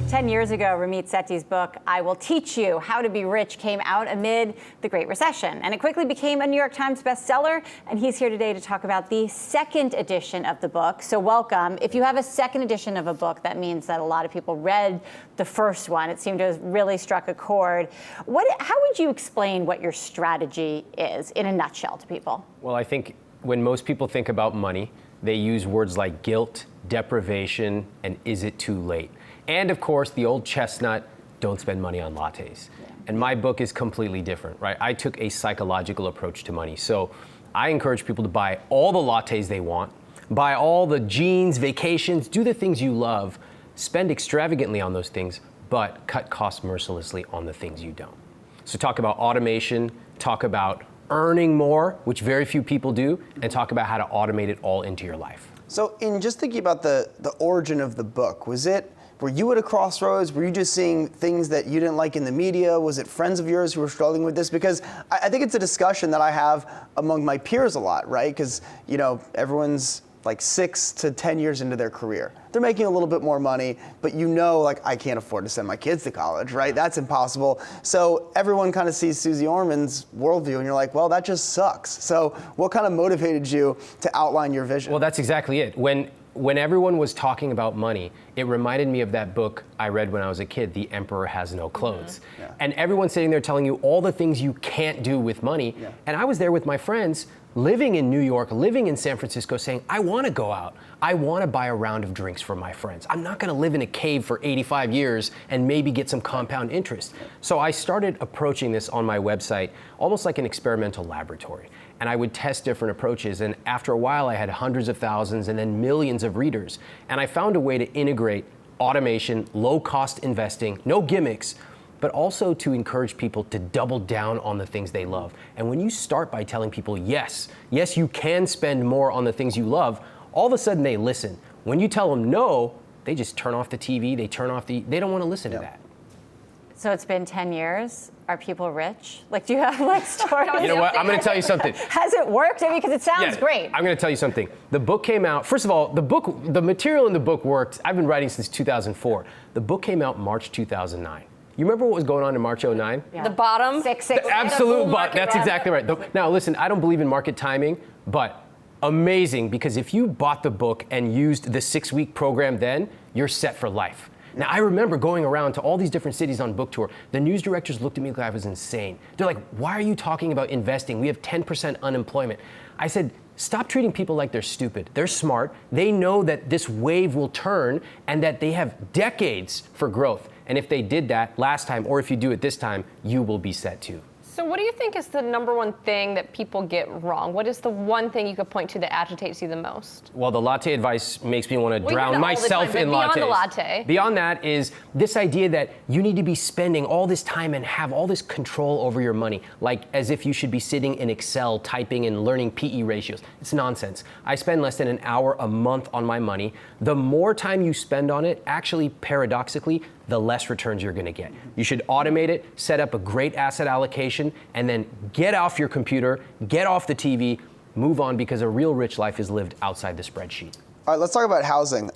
10 years ago, Ramit Sethi's book, I Will Teach You How to Be Rich, came out amid the Great Recession. And it quickly became a New York Times bestseller. And he's here today to talk about the second edition of the book. So welcome. If you have a second edition of a book, that means that a lot of people read the first one. It seemed to have really struck a chord. How would you explain what your strategy is in a nutshell to people? Well, I think when most people think about money, they use words like guilt, deprivation, and is it too late? And of course, the old chestnut, don't spend money on lattes. And my book is completely different, right? I took a psychological approach to money. So I encourage people to buy all the lattes they want, buy all the jeans, vacations, do the things you love, spend extravagantly on those things, but cut costs mercilessly on the things you don't. So talk about automation, talk about earning more, which very few people do, and talk about how to automate it all into your life. So in just thinking about the origin of the book, were you at a crossroads? Were you just seeing things that you didn't like in the media? Was it friends of yours who were struggling with this? Because I think it's a discussion that I have among my peers a lot, right? Because, you know, everyone's like 6 to 10 years into their career. They're making a little bit more money, but you know, like, I can't afford to send my kids to college, right? That's impossible. So everyone kind of sees Suze Orman's worldview and you're like, well, that just sucks. So what kind of motivated you to outline your vision? Well, that's exactly it. When everyone was talking about money, it reminded me of that book I read when I was a kid, The Emperor Has No Clothes. Mm-hmm. Yeah. And everyone's sitting there telling you all the things you can't do with money. Yeah. And I was there with my friends, living in New York, living in San Francisco, saying, I want to go out. I want to buy a round of drinks for my friends. I'm not going to live in a cave for 85 years and maybe get some compound interest. So I started approaching this on my website almost like an experimental laboratory. And I would test different approaches. And after a while, I had hundreds of thousands and then millions of readers. And I found a way to integrate automation, low-cost investing, no gimmicks, but also to encourage people to double down on the things they love. And when you start by telling people, yes, you can spend more on the things you love, all of a sudden they listen. When you tell them no, they just turn off the TV, they don't want to listen to that. So it's been 10 years. Are people rich? Like, do you have like stories? You know what? I'm going to tell you something. Has it worked? I mean, because it sounds great. I'm going to tell you something. The book came out. First of all, the material in the book worked. I've been writing since 2004. The book came out March 2009. You remember what was going on in March 2009? Yeah. The bottom? The absolute bottom. That's exactly right. Now, listen, I don't believe in market timing, but amazing, because if you bought the book and used the 6-week program then, you're set for life. Now, I remember going around to all these different cities on book tour. The news directors looked at me like I was insane. They're like, why are you talking about investing? We have 10% unemployment. I said, stop treating people like they're stupid. They're smart. They know that this wave will turn and that they have decades for growth. And if they did that last time, or if you do it this time, you will be set too. So what do you think is the number one thing that people get wrong? What is the one thing you could point to that agitates you the most? Well, the latte advice makes me want to drown myself in lattes. Beyond the latte. Beyond that is this idea that you need to be spending all this time and have all this control over your money, like as if you should be sitting in Excel typing and learning PE ratios. It's nonsense. I spend less than an hour a month on my money. The more time you spend on it, actually, paradoxically, the less returns you're going to get. You should automate it, set up a great asset allocation, and then get off your computer, get off the TV, move on, because a real rich life is lived outside the spreadsheet. All right, let's talk about housing.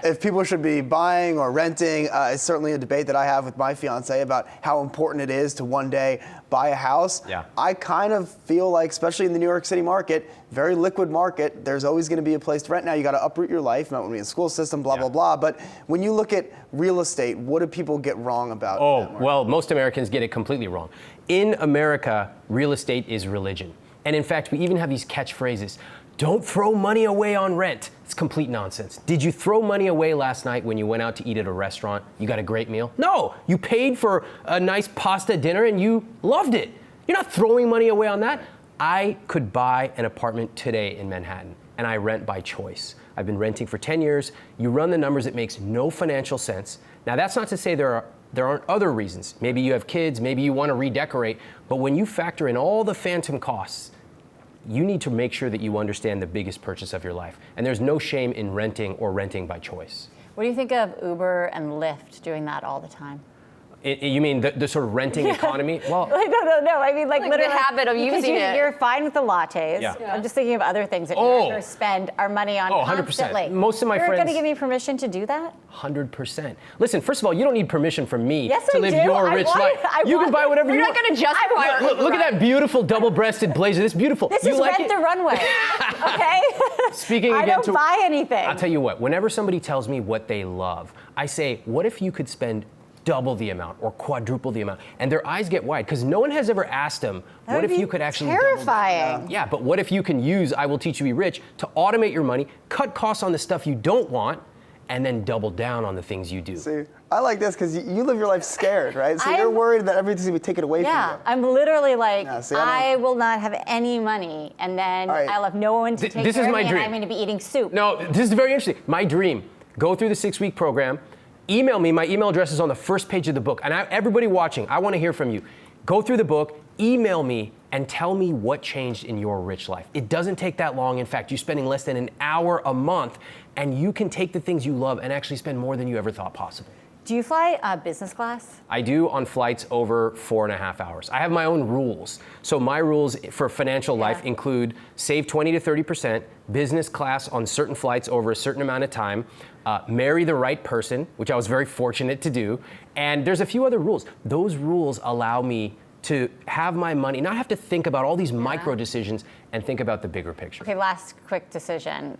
If people should be buying or renting. It's certainly a debate that I have with my fiance about how important it is to one day buy a house. Yeah. I kind of feel like, especially in the New York City market, very liquid market, there's always going to be a place to rent. Now, you got to uproot your life, not only in the school system, blah, blah. But when you look at real estate, what do people get wrong about that? Well, most Americans get it completely wrong. In America, real estate is religion. And in fact, we even have these catchphrases. Don't throw money away on rent. It's complete nonsense. Did you throw money away last night when you went out to eat at a restaurant? You got a great meal? No, you paid for a nice pasta dinner and you loved it. You're not throwing money away on that. I could buy an apartment today in Manhattan, and I rent by choice. I've been renting for 10 years. You run the numbers, it makes no financial sense. Now, that's not to say there aren't other reasons. Maybe you have kids, maybe you want to redecorate, but when you factor in all the phantom costs, you need to make sure that you understand the biggest purchase of your life. And there's no shame in renting or renting by choice. What do you think of Uber and Lyft doing that all the time? You mean the sort of renting economy? Well, No. I mean, like Like literally the habit of because using it. You're fine with the lattes. Yeah. I'm just thinking of other things that Oh. you're going to spend our money on 100%. constantly. Most of my You're friends- going to give me permission to do that? 100%. Listen, first of all, you don't need permission from me Yes, to I live do. your I rich want- life. I You can want- buy whatever We're you not want. going to justify our Look at that beautiful double-breasted blazer. This beautiful. This you is like Rent it? the Runway, okay? Speaking I again don't to- buy anything. I'll tell you what, whenever somebody tells me what they love, I say, what if you could spend double the amount or quadruple the amount? And their eyes get wide because no one has ever asked them, That what would if be you could actually double terrifying. Yeah, but what if you can use I Will Teach You to Be Rich to automate your money, cut costs on the stuff you don't want, and then double down on the things you do? See, I like this because you live your life scared, right? So I'm- you're worried that everything's gonna be taken away Yeah, from you. I'm literally like, Yeah, see, I will not have any money, and then All right. I'll have no one to take This care is of my me, dream. and I'm going to be eating soup. No, this is very interesting. My dream, go through the 6-week program, email me. My email address is on the first page of the book. And everybody watching, I want to hear from you. Go through the book, email me, and tell me what changed in your rich life. It doesn't take that long. In fact, you're spending less than an hour a month, and you can take the things you love and actually spend more than you ever thought possible. Do you fly business class? I do on flights over 4.5 hours. I have my own rules. So my rules for financial life include save 20 to 30%, business class on certain flights over a certain amount of time, marry the right person, which I was very fortunate to do, and there's a few other rules. Those rules allow me to have my money, not have to think about all these micro decisions and think about the bigger picture. Okay, last quick decision.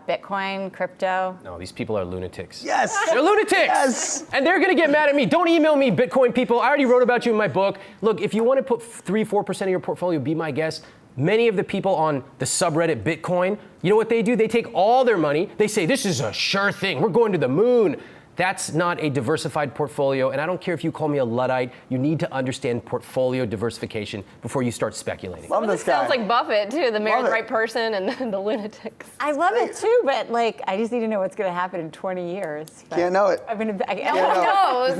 Bitcoin, crypto. No, these people are lunatics. Yes. They're lunatics! Yes. And they're gonna get mad at me. Don't email me, Bitcoin people. I already wrote about you in my book. Look, if you wanna put 3-4% of your portfolio, be my guest. Many of the people on the subreddit Bitcoin, you know what they do? They take all their money, they say, this is a sure thing, we're going to the moon. That's not a diversified portfolio, and I don't care if you call me a Luddite, you need to understand portfolio diversification before you start speculating. Love this guy. Sounds like Buffett too, the marry Love the it. right person and then the lunatics. I love it too, but like, I just need to know what's going to happen in 20 years. But Can't know it. I'm gonna. Who knows?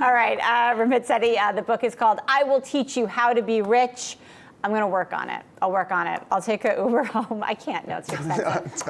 All right, Ramit Sethi, the book is called I Will Teach You How to Be Rich. I'm going to work on it. I'll work on it. I'll take an Uber home. I can't. No, it's too expensive.